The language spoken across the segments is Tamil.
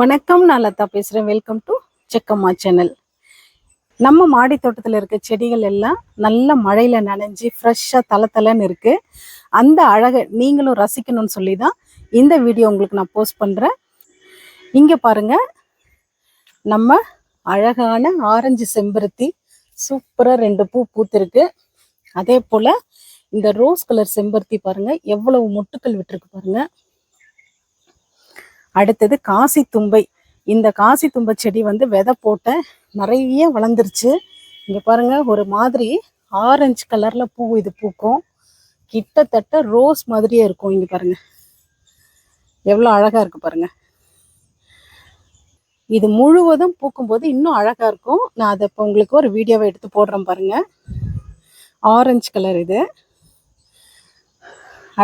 வணக்கம், நான் லதா பேசுகிறேன். Welcome to Sekkamma channel. நம்ம மாடி தோட்டத்தில் இருக்க செடிகள் எல்லாம் நல்ல மழையில் நனைஞ்சி ஃப்ரெஷ்ஷாக தலை இருக்குது. அந்த அழகை நீங்களும் ரசிக்கணும்னு சொல்லி தான் இந்த வீடியோ உங்களுக்கு நான் போஸ்ட் பண்ணுறேன். இங்கே பாருங்கள், நம்ம அழகான ஆரஞ்சு செம்பருத்தி சூப்பராக 2 பூ பூத்திருக்கு. அதே போல் இந்த ரோஸ் கலர் செம்பருத்தி பாருங்கள் எவ்வளவு மொட்டுக்கள் விட்டுருக்கு பாருங்கள். அடுத்தது காசி தும்பை. இந்த காசி தும்பை செடி வந்து விதை போட்ட நிறைய வளர்ந்துருச்சு. இங்கே பாருங்கள், ஒரு மாதிரி ஆரஞ்சு கலரில் பூ இது பூக்கும். கிட்டத்தட்ட ரோஸ் மாதிரியே இருக்கும். இங்கே பாருங்கள் எவ்வளோ அழகாக இருக்குது பாருங்கள். இது முழுவதும் பூக்கும்போது இன்னும் அழகாக இருக்கும். நான் அதை இப்போ உங்களுக்கு ஒரு வீடியோவை எடுத்து போடுறேன் பாருங்கள். ஆரஞ்சு கலர் இது.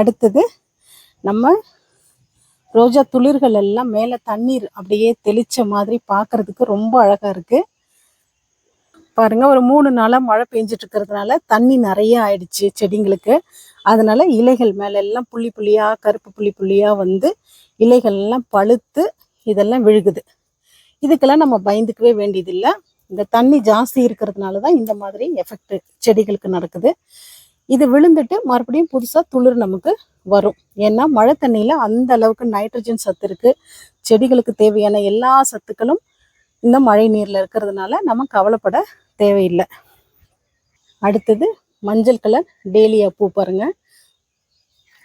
அடுத்தது நம்ம ரோஜா துளிர்கள் எல்லாம் மேலே தண்ணீர் அப்படியே தெளித்த மாதிரி பார்க்குறதுக்கு ரொம்ப அழகாக இருக்குது பாருங்கள். ஒரு 3 நாளாக மழை பெஞ்சிட்டு இருக்கிறதுனால தண்ணி நிறைய ஆயிடுச்சு செடிங்களுக்கு. அதனால இலைகள் மேலே எல்லாம் புள்ளி புள்ளியாக கருப்பு புள்ளி புள்ளியாக வந்து இலைகள் எல்லாம் பழுத்து இதெல்லாம் விழுகுது. இதுக்கெல்லாம் நம்ம பயந்துக்கவே வேண்டியதில்லை. இந்த தண்ணி ஜாஸ்தி இருக்கிறதுனால தான் இந்த மாதிரி எஃபெக்ட் செடிகளுக்கு நடக்குது. இது விழுந்துட்டு மறுபடியும் புதுசாக துளிர் நமக்கு வரும். ஏன்னா மழை தண்ணியில் அந்த அளவுக்கு நைட்ரஜன் சத்து இருக்குது. செடிகளுக்கு தேவையான எல்லா சத்துக்களும் இந்த மழை நீரில் இருக்கிறதுனால நம்ம கவலைப்பட தேவையில்லை. அடுத்தது மஞ்சள் கலர் டேலியா பூ பாருங்கள்.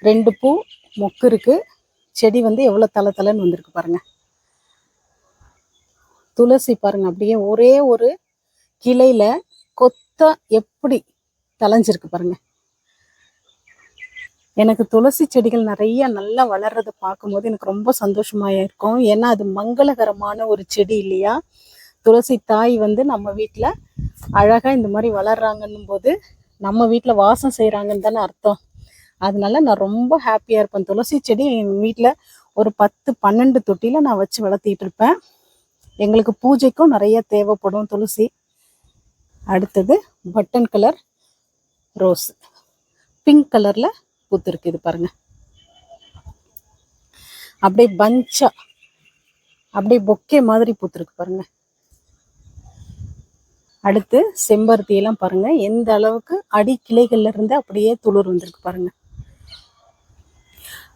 2 பூ மொக்கு இருக்குது. செடி வந்து எவ்வளோ தலைன்னு வந்திருக்கு பாருங்கள். துளசி பாருங்கள், அப்படியே ஒரே ஒரு கிளையில் கொத்தா எப்படி தலைஞ்சிருக்கு பாருங்கள். எனக்கு துளசி செடிகள் நிறைய நல்லா வளர்றதை பார்க்கும்போது எனக்கு ரொம்ப சந்தோஷமாக இருக்கும். ஏன்னா அது மங்களகரமான ஒரு செடி இல்லையா. துளசி தாய் வந்து நம்ம வீட்டில் அழகாக இந்த மாதிரி வளர்றாங்கன்னும் போது நம்ம வீட்டில் வாசம் செய்கிறாங்கன்னு தானே அர்த்தம். அதனால நான் ரொம்ப ஹாப்பியாக இருப்பேன். துளசி செடி எங்கள் வீட்டில் ஒரு 10-12 தொட்டியில் நான் வச்சு வளர்த்திட்டு இருப்பேன். எங்களுக்கு பூஜைக்கும் நிறைய தேவைப்படும் துளசி. அடுத்தது பட்டன் கலர் ரோஸ் பிங்க் கலரில் பூத்துருக்கு. இது பாருங்க, அப்படியே பஞ்சா அப்படியே பொக்கே மாதிரி பூத்துருக்கு பாருங்க. அடுத்து செம்பருத்தி எல்லாம் பாருங்க எந்த அளவுக்கு அடி கிளைகள்ல இருந்து அப்படியே துளிர் வந்திருக்கு பாருங்க.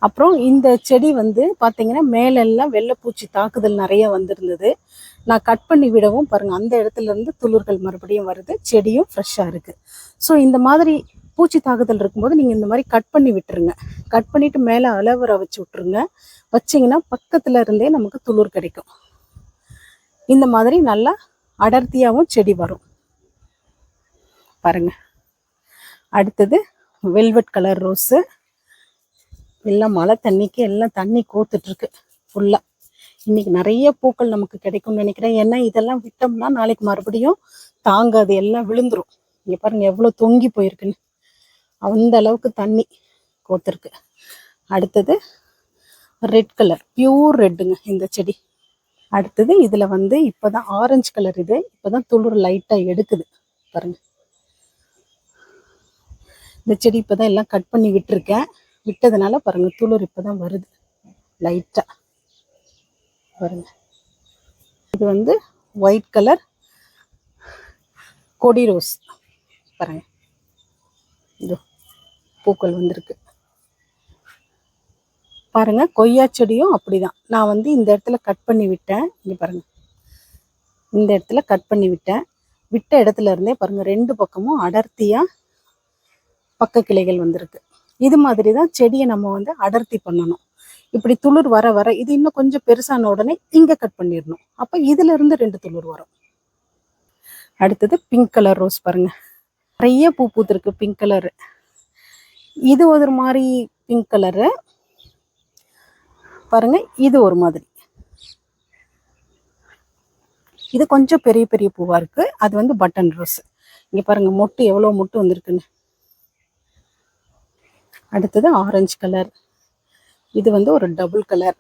அப்புறம் இந்த செடி வந்து பார்த்தீங்கன்னா மேலெல்லாம் வெள்ளைப்பூச்சி தாக்குதல் நிறைய வந்திருந்தது. நான் கட் பண்ணி விடவும் பாருங்க அந்த இடத்துல இருந்து துளிர்கள் மறுபடியும் வருது. செடியும் ஃப்ரெஷ்ஷாக இருக்கு. ஸோ இந்த மாதிரி பூச்சி தாக்குதல் இருக்கும்போது நீங்கள் இந்த மாதிரி கட் பண்ணி விட்டுருங்க. கட் பண்ணிட்டு மேலே அலோவேரா வச்சு விட்டுருங்க. வச்சிங்கன்னா பக்கத்தில் இருந்தே நமக்கு துளிர் கிடைக்கும். இந்த மாதிரி நல்லா அடர்த்தியாகவும் செடி வரும் பாருங்க. அடுத்தது வெல்வெட் கலர் ரோஸு. எல்லாம் மழை தண்ணிக்கு எல்லாம் தண்ணி கோத்துட்ருக்கு ஃபுல்லாக. இன்னைக்கு நிறைய பூக்கள் நமக்கு கிடைக்கும்னு நினைக்கிறேன். ஏன்னா இதெல்லாம் விட்டோம்னா நாளைக்கு மறுபடியும் தாங்காது, எல்லாம் விழுந்துரும். இங்கே பாருங்க எவ்வளோ தொங்கி போயிருக்குன்னு. அந்த அளவுக்கு தண்ணி கோத்துருக்கு. அடுத்தது ரெட் கலர், பியூர் ரெட்டுங்க இந்த செடி. அடுத்தது இதில் வந்து இப்போ தான் ஆரஞ்சு கலர். இது இப்போ தான் துளிர் லைட்டாக எடுக்குது பாருங்க. இந்த செடி இப்போ தான் எல்லாம் கட் பண்ணி விட்டுருக்கேன். விட்டதுனால பாருங்க துளிர் இப்போ தான் வருது லைட்டாக பாருங்க. இது வந்து ஒயிட் கலர் கொடி ரோஸ் பாருங்க. இது பூக்கள் வந்திருக்கு பாருங்க. கொய்யா செடியும் அப்படிதான். நான் வந்து இந்த இடத்துல கட் பண்ணி விட்டேன். இங்கே பாருங்க, இந்த இடத்துல கட் பண்ணி விட்டேன். விட்ட இடத்துல இருந்தே பாருங்க 2 பக்கமும் அடர்த்தியா பக்க கிளைகள் வந்திருக்கு. இது மாதிரி தான் செடியை நம்ம வந்து அடர்த்தி பண்ணணும். இப்படி துளிர் வர வர இது இன்னும் கொஞ்சம் பெருசான உடனே இங்கே கட் பண்ணிடணும். அப்போ இதுல இருந்து 2 துளிர் வரும். அடுத்தது பிங்க் கலர் ரோஸ் பாருங்க, நிறைய பூ பூத்திருக்கு பிங்க் கலரு. இது ஒரு மாதிரி பிங்க் கலரு பாருங்க. இது ஒரு மாதிரி, இது கொஞ்சம் பெரிய பெரிய பூவா இருக்கு. அது வந்து பட்டன் ரோஸ். இங்க பாருங்க மொட்டு எவ்வளோ மொட்டு வந்திருக்குன்னு. அடுத்தது ஆரஞ்சு கலர். இது வந்து ஒரு டபுள் கலர்.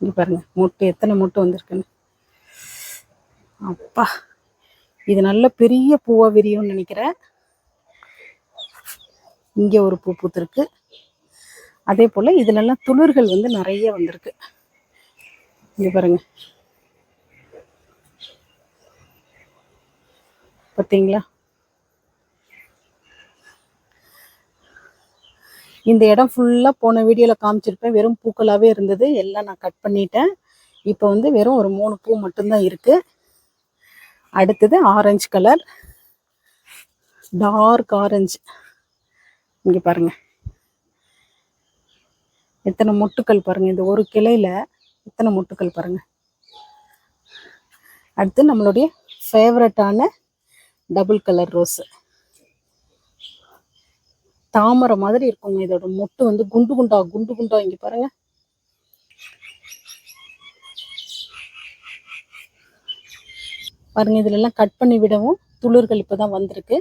இங்க பாருங்க மொட்டு எத்தனை மொட்டு வந்திருக்குன்னு. அப்பா, இது நல்ல பெரிய பூவா விரியும்னு நினைக்கிறேன். இங்கே ஒரு பூ பூத்திருக்கு. அதே போல் இதுலெல்லாம் துளிர்கள் வந்து நிறைய வந்திருக்கு. இங்கே பாருங்க, பார்த்தீங்களா? இந்த இடம் ஃபுல்லாக போன வீடியோவில் காமிச்சிருப்பேன், வெறும் பூக்களாகவே இருந்தது. எல்லாம் நான் கட் பண்ணிட்டேன். இப்போ வந்து வெறும் ஒரு 3 பூ மட்டும்தான் இருக்குது. அடுத்தது ஆரஞ்சு கலர், டார்க் ஆரஞ்சு. இங்கே பாருங்கள் எத்தனை மொட்டுக்கள் பாருங்கள், இந்த ஒரு கிளையில் எத்தனை மொட்டுக்கள் பாருங்கள். அடுத்து நம்மளுடைய ஃபேவரட்டான டபுள் கலர் ரோஸு, தாமரை மாதிரி இருக்குங்க. இதோட மொட்டு வந்து குண்டு குண்டா குண்டு குண்டா. இங்கே பாருங்க, பாருங்க இதுல எல்லாம் கட் பண்ணி விடவும் துளிர்கள் இப்போதான் வந்திருக்கு.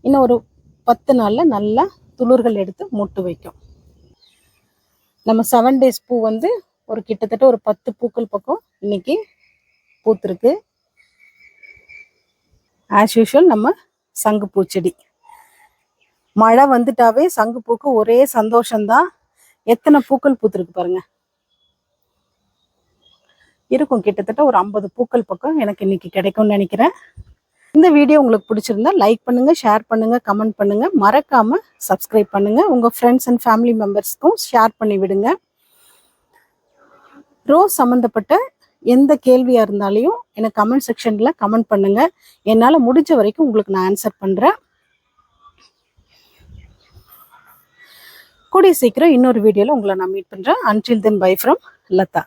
இன்னும் ஒரு 10 நாள்ல நல்லா துளிர்கள் எடுத்து மொட்டு வைக்கும். நம்ம 7 டேஸ் பூ வந்து ஒரு கிட்டத்தட்ட ஒரு 10 பூக்கள் பக்கம் இன்னைக்கு பூத்திருக்கு. ஆஸ் யூஷுவல் நம்ம சங்கு பூச்செடி, மழை வந்துட்டாவே சங்கு பூக்கு ஒரே சந்தோஷம்தான். எத்தனை பூக்கள் பூத்திருக்கு பாருங்க. இருக்கும் கிட்டத்தட்ட ஒரு 50 பூக்கள் பக்கம் எனக்கு இன்னைக்கு கிடைக்கும்னு நினைக்கிறேன். இந்த வீடியோ உங்களுக்கு பிடிச்சிருந்தா லைக் பண்ணுங்க, ஷேர் பண்ணுங்க, கமெண்ட் பண்ணுங்க, மறக்காம சப்ஸ்கிரைப் பண்ணுங்க. உங்க ஃப்ரெண்ட்ஸ் அண்ட் ஃபேமிலி மெம்பர்ஸ்க்கும் ஷேர் பண்ணி விடுங்க. ரோஸ் சம்மந்தப்பட்ட எந்த கேள்வியா இருந்தாலையும் எனக்கு கமெண்ட் செக்ஷன்ல கமெண்ட் பண்ணுங்க. என்னால் முடிஞ்ச வரைக்கும் உங்களுக்கு நான் ஆன்சர் பண்றேன். கூடிய சீக்கிரம் இன்னொரு வீடியோல உங்களை நான் மீட் பண்றேன். Until then bye from Latha.